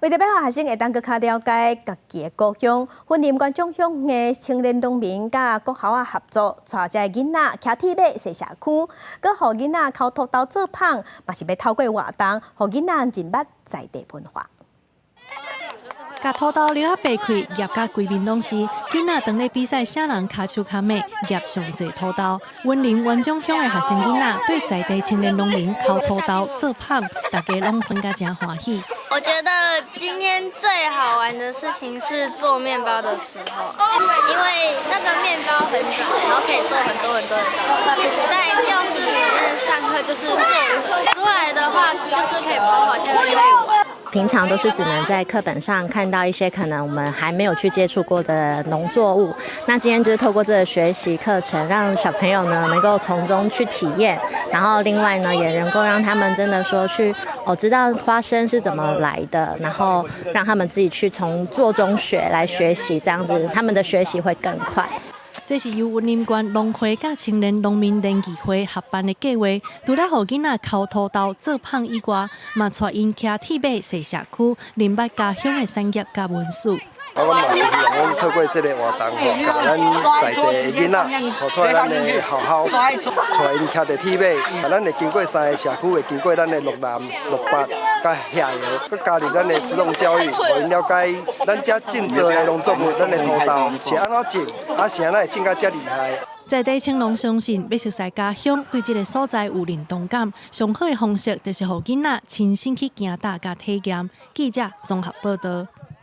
为着要让学生会当更加了解家己的故乡，云林县中乡的青年农民甲国校合作，带这囡仔骑铁马踅社区，搁互囡仔靠土豆做芳，嘛是要透过活动，互囡仔认捌在地文化。 甲土豆溜啊掰开，叶甲规面拢是。囡仔当咧比赛，啥人骹手骹尾叶上侪土豆。云林县中乡的学生囡仔对在地青年农民烤土豆做芳，大家拢算甲真欢喜。我觉得今天最好玩的事情是做面包的时候，因为那个面包很软，然后可以做很多很多的东西。在教室里面上课就是做，出来的话就是可以跑跑跳跳玩。 平常都是只能在课本上看到一些可能我们还没有去接触过的农作物。那今天就是透过这个学习课程，让小朋友呢能够从中去体验，然后另外呢也能够让他们真的说去知道花生是怎么来的，然后让他们自己去从做中学来学习，这样子他们的学习会更快。 这是由云林县农会甲青年农民联谊会合办的计划，除了互囡仔烤土豆做芳以外，嘛带因骑铁马踅社区，认捌家乡的产业甲文史。 阮嘛是希望讲透过这个活动，甲咱在地的囡仔，带出来咱的学校，带因骑着铁马，咱会经过3个社区，会经过咱的鹿南、鹿北、甲下游，佮加入咱的实农教育，互因了解咱遮种植的农作物，咱的土豆是安怎种，是安怎会种甲遮厉害。 在地青农相信，要熟悉家乡，对这个所在有认同感，上好的方式就是互囡仔亲身去行踏甲体验。记者综合报道。